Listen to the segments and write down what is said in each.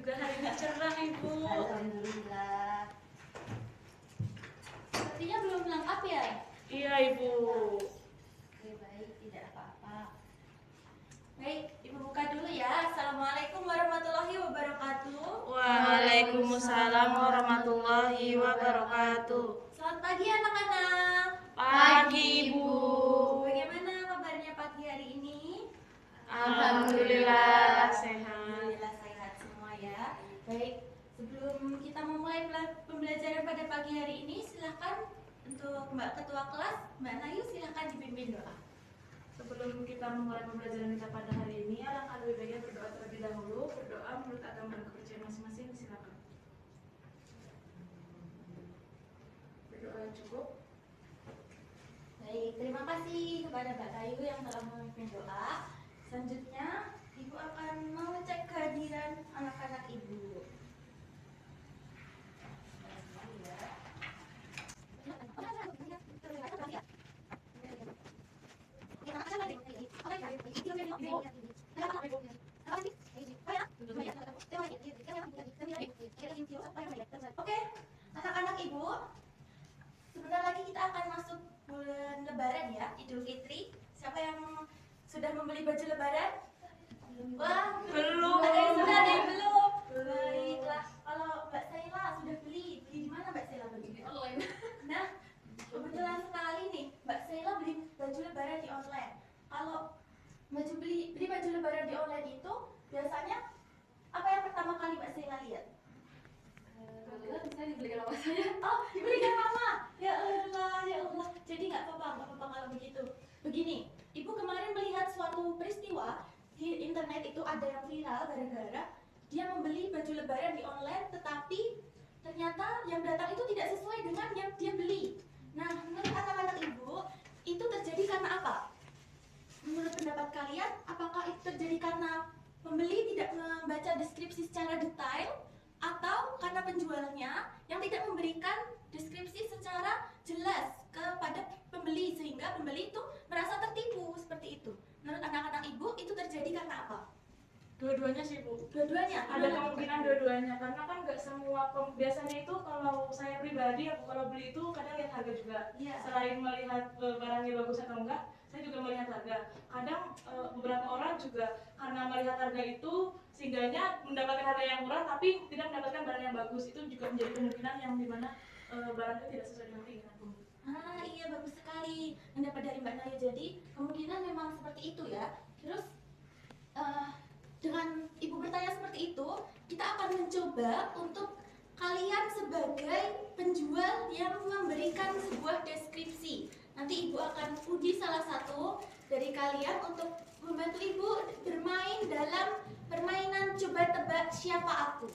juga hari ini cerah, Ibu. Alhamdulillah. Sepertinya belum lengkap ya? Iya, Ibu. Oke, baik, tidak apa-apa. Baik, Ibu buka dulu ya. Assalamualaikum warahmatullahi wabarakatuh. Waalaikumsalam warahmatullahi wabarakatuh. Selamat pagi anak-anak. Pagi, Ibu. Bagaimana kabarnya pagi hari ini? Alhamdulillah sehat. Alhamdulillah sehat semua ya. Baik, sebelum kita memulai pembelajaran pada pagi hari ini, silakan untuk Mbak Ketua Kelas, Mbak Nayu, silakan dipimpin doa. Sebelum kita memulai pembelajaran kita pada hari ini, alangkah lebih baiknya berdoa terlebih dahulu. Berdoa menurut agama dan kepercayaan masing-masing. Silakan. Berdoa cukup. Baik, terima kasih kepada Mbak Nayu yang telah memimpin doa. Selanjutnya, Ibu akan mengecek kehadiran anak-anak Ibu. Oke, anak-anak Ibu, sebentar lagi kita akan masuk bulan Lebaran ya, Idul Fitri. Siapa yang sudah membeli baju Lebaran? Wah, Belum. Ada yang sudah, ada yang belum. Baiklah, kalau Mbak Saila sudah beli di mana Mbak Saila beli? Di online. Nah, kebetulan sekali nih, Mbak Saila beli baju Lebaran di online. Kalau beli baju Lebaran di online itu biasanya apa yang pertama kali Mbak Saila lihat? Bisa dibelikan sama saya. Oh, dibelikan mama. Ya Allah, ya Allah. Jadi nggak apa-apa kalau begitu. Begini, Ibu kemarin melihat suatu peristiwa di internet itu ada yang viral gara-gara dia membeli baju Lebaran di online, tetapi ternyata yang datang itu tidak sesuai dengan yang dia beli. Nah, menurut anak-anak Ibu, itu terjadi karena apa? Menurut pendapat kalian, apakah itu terjadi karena pembeli tidak membaca deskripsi secara detail, atau karena penjualnya yang tidak memberikan deskripsi secara jelas kepada pembeli sehingga pembeli itu merasa tertipu seperti itu? Menurut anak-anak Ibu, itu terjadi karena apa? Dua-duanya sih, Bu. Dua-duanya? Ada kemungkinan dua-duanya, karena kan nggak semua biasanya itu kalau saya pribadi, aku kalau beli itu kadang lihat harga juga. Iya. Selain melihat barangnya bagus atau enggak, saya juga melihat harga. Kadang beberapa orang juga karena melihat harga itu sehingganya mendapatkan harga yang murah tapi tidak mendapatkan barang yang bagus. Itu juga menjadi kemungkinan yang dimana barang itu tidak sesuai dengan keinginan pembeli. Ah iya, bagus sekali mendapat dari Mbak Naya. Jadi kemungkinan memang seperti itu ya. Terus dengan Ibu bertanya seperti itu, kita akan mencoba untuk kalian sebagai penjual yang memberikan sebuah deskripsi. Nanti Ibu akan uji salah satu dari kalian untuk membantu Ibu bermain dalam permainan coba tebak siapa aku.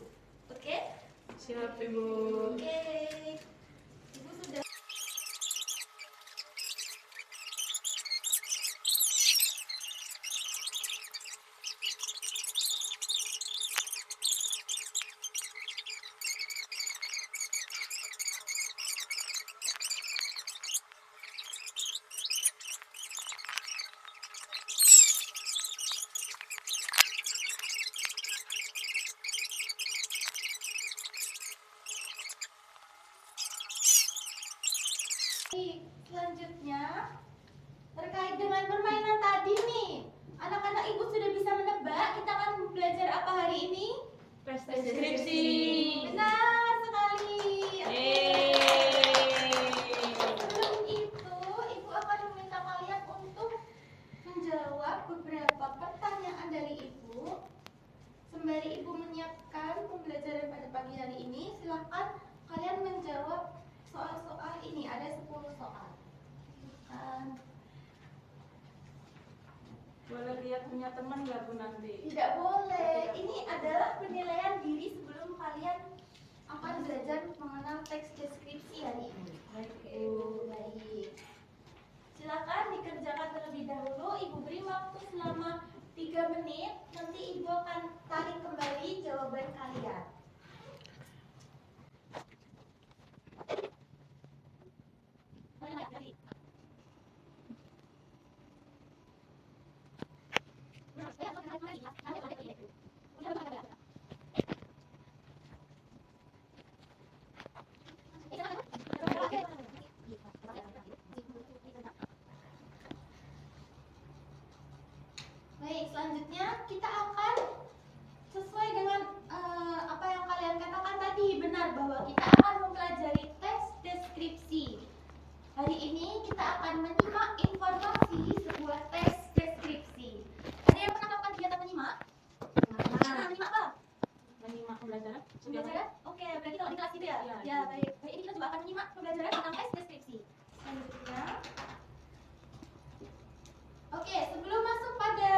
Oke? Siap, Ibu. Oke. Ibu sudah. Selanjutnya, terkait dengan permainan tadi nih, anak-anak Ibu sudah bisa menebak kita akan belajar apa hari ini? Deskripsi. Benar sekali. Oke. Sebelum itu, Ibu akan meminta kalian untuk menjawab beberapa pertanyaan dari Ibu. Sembari Ibu menyiapkan pembelajaran pada pagi hari ini, silahkan kalian menjawab soal-soal ini. Ada 10 soal. Boleh lihat punya teman nggak, Bu, nanti? Tidak boleh. Ini adalah penilaian diri sebelum kalian akan belajar mengenal teks deskripsi hari ini. Baik. Silakan dikerjakan terlebih dahulu. Ibu beri waktu selama 3 menit. Nanti Ibu akan tarik kembali jawaban kalian. selanjutnya kita akan sesuai dengan apa yang kalian katakan tadi, benar bahwa kita akan mempelajari teks deskripsi. Hari ini kita akan menyimak informasi sebuah teks deskripsi. Ada yang pernah melakukan kegiatan menyimak? Menyimak apa? Menyimak pembelajaran. Pembelajaran? Oke, berarti kalau di kelas itu ya? Iya. Ya, baik. Baik, ini kita juga akan menyimak pembelajaran tentang teks deskripsi. Selanjutnya. Oke, sebelum masuk pada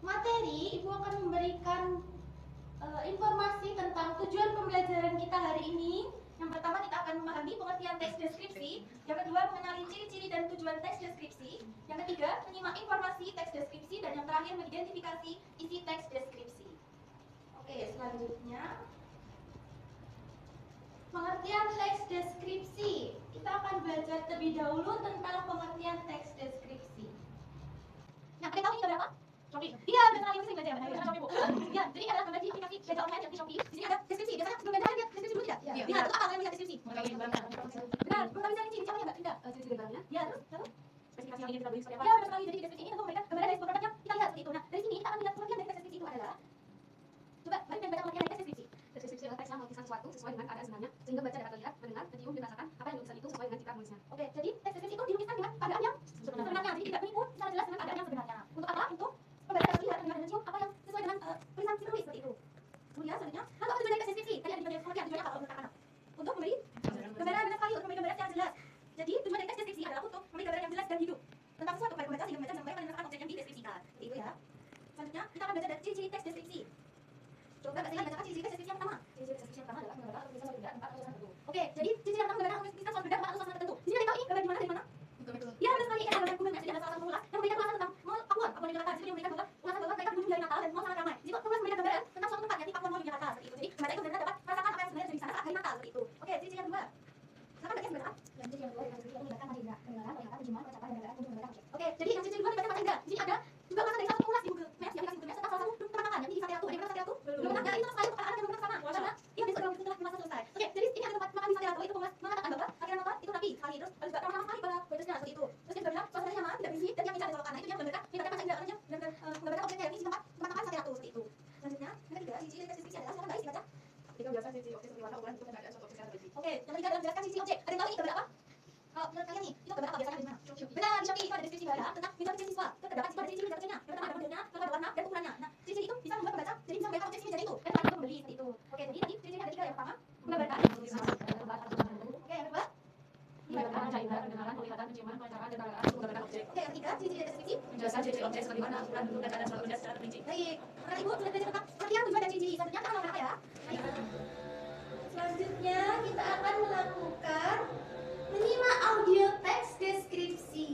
materi, Ibu akan memberikan informasi tentang tujuan pembelajaran kita hari ini. Yang pertama, kita akan memahami pengertian teks deskripsi. Yang kedua, mengenali ciri-ciri dan tujuan teks deskripsi. Yang ketiga, menyimak informasi teks deskripsi. Dan yang terakhir, mengidentifikasi isi teks deskripsi. Oke, selanjutnya pengertian teks deskripsi. Kita akan belajar terlebih dahulu tentang pengertian teks deskripsi. Nah, kalian tahu ini gambar apa? Shopee. Iya, benar sekali, sering belajar. Iya, Shopee, Bu. Ya, jadi ada gambar di aplikasi belajar online yang di Shopee. Di sini ada deskripsi. Biasanya sebelum belajar lihat deskripsi dulu tidak? Iya. Lihat, itu apa kalian lihat deskripsi? Mengenai barang. Benar, belum bisa ciri apa ya, Mbak Linda? Ciri-ciri gambarnya. Ya, terus? Spesifikasi yang ingin kita beli seperti apa? Ya, benar sekali. Jadi di deskripsi ini tentu memberikan gambaran dari sebuah produk yang kita lihat seperti itu. Nah, dari sini kita akan lihat pengertian dari teks deskripsi itu adalah, coba balik dan baca pengertian dari teks deskripsi. Deskripsi adalah teks yang melukiskan sesuatu sesuai dengan keadaan sebenarnya, sehingga baca dapat melihat, mendengar, mencium, dan merasakan apa yang lukisan itu sesuai dengan cita menulisnya. Oke, jadi teks deskripsi itu dilukiskan dengan keadaan yang sebenarnya, jadi tidak menipu secara jelas dengan keadaan yang sebenarnya. Untuk apa? Untuk pembaca dapat melihat, mendengar, dan mencium apa yang sesuai dengan tulisan si penulis seperti itu. Kemudian selanjutnya, lalu apa tujuan dari teks deskripsi? Tadi ada di bagian pengertian, tujuannya apa kalau menurut anak? Untuk memberi gambaran, benar sekali, untuk memberi gambaran yang jelas. Jadi tujuan dari teks deskripsi adalah untuk memberi gambaran yang jelas dan hidup tentang sesuatu kepada pembaca sehingga pembaca bisa membayangkan dan merasakan objek yang dideskripsikan. Seperti itu ya. Selanjutnya, kita akan belajar dari ciri-ciri teks deskripsi. Coba Mbak Sela bacakan ciri-ciri teks deskripsi yang pertama. Ciri-ciri deskripsi yang pertama adalah menggambarkan atau tulisan suatu benda, tempat, atau urusan tertentu. Oke, jadi ciri-ciri yang pertama menggambarkan atau tulisan suatu benda, tempat, atau suasana tertentu. Di sini ada yang tahu ini gambar di mana, dari mana? Ya, benar sekali. Ini ada gambar Google Maps. Jadi ada salah satu penulis yang memberikan ulasan tentang Mall Pakuwon di Jakarta. Di sini memberikan bahwa ulasan bahwa mereka berkunjung dari Natal dan mall sangat ramai. Jadi penulis memberikan gambaran tentang suatu tempat, yakni Pakuwon Mall di Jakarta seperti itu. Jadi pembaca itu benar-benar dapat merasakan apa yang sebenarnya terjadi di sana saat hari Natal seperti itu. Oke, ciri-ciri yang kedua. Silakan baca sebentar. Dan ciri yang kedua adalah ciri yang melibatkan mata indera, pendengaran, penglihatan, penciuman, percakapan, dan gambaran untuk menggambarkan objek. Oke, jadi yang ciri kedua melibatkan mata indera. Di sini ada juga ulasan dari salah satu penulis di Google Maps, yang aplikasi Google Maps tentang salah satu tempat makan, yakni di Sate Ratu. Ada yang pernah Sate Ratu? Belum pernah. Nah, itu sekali untuk anak-anak yang belum pernah ke sana. Karena iya besok kalau setelah ulasan selesai. Oke, jadi ini ada tempat makan di Sate Ratu. Itu penulis mengatakan bahwa akhirnya nonton itu rapi sekali. Terus juga ramah-ramah sekali pada waitersnya seperti itu. Terus dia juga bilang suasananya nyaman, tidak berisik, dan yang bisa ditolakkan. Nah, itu dia menggambarkan melibatkan mata indera, karena dia menggambarkan objeknya yakni di tempat makan Sate Ratu seperti itu. Selanjutnya, yang ketiga, ciri-ciri teks deskripsi adalah, silakan Mbak Is dibaca. Ketika menjelaskan ciri objek seperti warna, ukuran, bentuk, dan keadaan suatu objek secara teliti. Oke, yang ketiga adalah menjelaskan ciri objek. Ada yang tahu ini gambar apa? Kalau menurut kalian nih, itu gambar apa biasanya ada di mana? Benar, di Shopee itu ada deskripsi gambar tentang visualisasi siswa. Itu terdapat itu ada ciri-ciri dan objeknya. Yang pertama ada modelnya, kedua ada warna dan ukurannya. Nah, ciri-ciri itu bisa membuat pembaca jadi bisa membayangkan objek sini jadi itu. Dan tempat itu membeli seperti itu. Oke, jadi tadi ciri-ciri ada tiga. Yang pertama, menggambarkan. Oke, yang kedua, Menggambarkan mata indera, pendengaran, penglihatan, penciuman, percakapan, dan gambaran untuk menggambarkan objek. Oke, yang ketiga, ciri-ciri dari deskripsi. Menjelaskan ciri objek seperti warna, ukuran, bentuk, dan keadaan suatu objek secara terperinci. Baik, karena ibu sudah belajar tentang pengertian tujuan dan ciri-ciri. Selanjutnya kita akan melakukan apa ya? Baik. Selanjutnya kita akan melakukan menyimak audio teks deskripsi.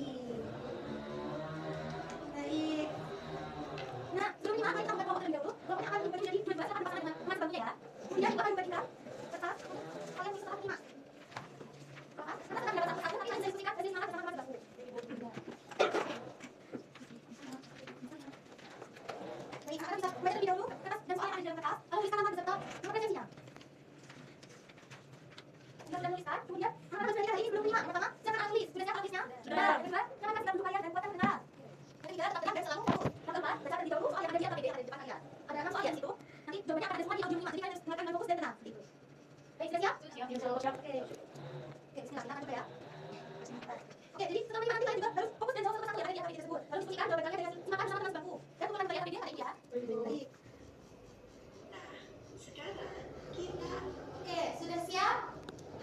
Baik. Nah, sebelum menyimak kita akan terlebih dahulu. Pokoknya akan dibagi jadi dua bahasa akan dipasang dengan teman sebagusnya ya. Kemudian juga akan dibagikan kertas untuk kalian bisa menyimak. Kertas akan dapat satu-satu, tapi akan diskusikan dari semangat bersama teman sebagusnya. Baik, akan bisa baca terlebih dahulu kertas dan soal yang ada di dalam kertas, lalu tuliskan nama beserta nomor presensinya. Sudah menuliskan, kemudian anak-anak belajar hari ini belum menyimak. Yang pertama, siapkan alat tulis. Sudah siap alat tulisnya? Sudah. Kedua, nyalakan sedang duduk kalian dan buatkan kedengaran. Yang ketiga, tetap tenang dan selalu fokus. Yang keempat, baca terlebih dahulu soal yang ada di APBD yang ada di depan kalian. Ada 6 soal ya di situ. Nanti jawabannya akan ada semua di audio 5, jadi kalian harus dengarkan dengan fokus dan tenang. Seperti itu. Baik, sudah siap? Siap. Oke. Oke, bismillah, kita akan coba ya. Oke, jadi setelah menyimak nanti kalian juga harus fokus dan jawab satu-satu yang ada di APBD tersebut. Lalu diskusikan jawaban kalian dengan simakan bersama teman sebangku. Dan tukeran kalian APBD hari ini ya. Baik. Oke, sudah siap?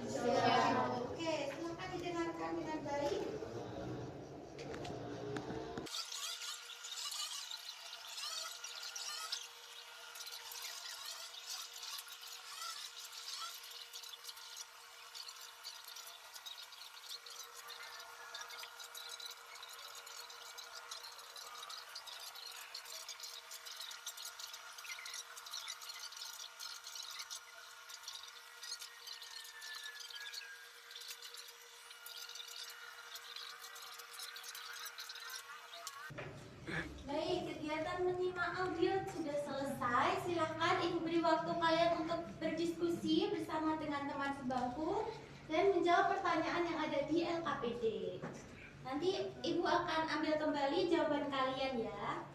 Oke, silakan didengarkan dengan baik. Baik, kegiatan menyimak audio sudah selesai. Silakan Ibu beri waktu kalian untuk berdiskusi bersama dengan teman sebangku dan menjawab pertanyaan yang ada di LKPD. Nanti Ibu akan ambil kembali jawaban kalian ya.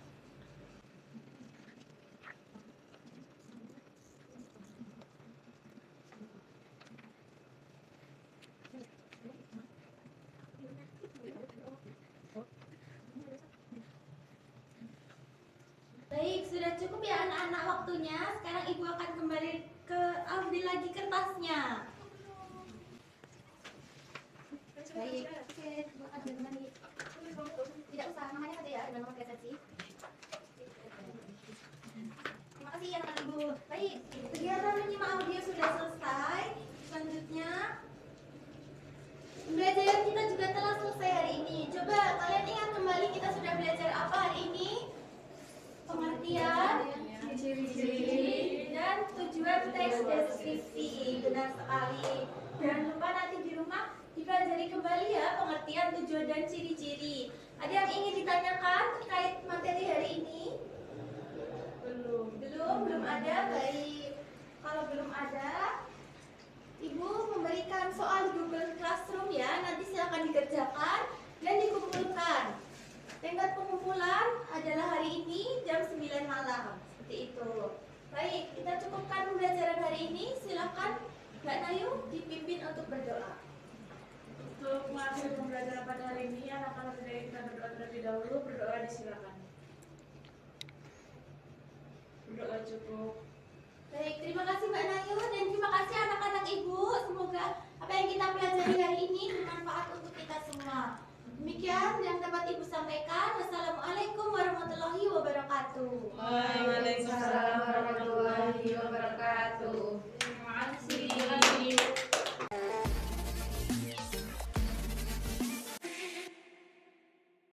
Baik, kegiatan menyimak audio sudah selesai. Selanjutnya, pembelajaran kita juga telah selesai hari ini. Coba kalian ingat kembali kita sudah belajar apa hari ini? Pengertian, ciri-ciri, dan tujuan teks deskripsi. Benar sekali. Jangan lupa nanti di rumah dipelajari kembali ya pengertian, tujuan, dan ciri-ciri. Ada yang ingin ditanyakan terkait materi hari ini? Belum ada. Baik. Kalau belum ada, Ibu memberikan soal di Google Classroom ya. Nanti silakan dikerjakan dan dikumpulkan. Tenggat pengumpulan adalah hari ini jam 9 malam. Seperti itu. Baik, kita cukupkan pembelajaran hari ini. Silakan Mbak Nayu dipimpin untuk berdoa. Untuk mengakhiri pembelajaran pada hari ini, anak-anak dari kita berdoa terlebih dahulu. Berdoa disilakan. Berdoa cukup. Baik, terima kasih Mbak Nayu dan terima kasih anak-anak Ibu. Semoga apa yang kita pelajari hari ini bermanfaat untuk kita semua. Demikian yang dapat Ibu sampaikan. Wassalamualaikum warahmatullahi wabarakatuh. Waalaikumsalam warahmatullahi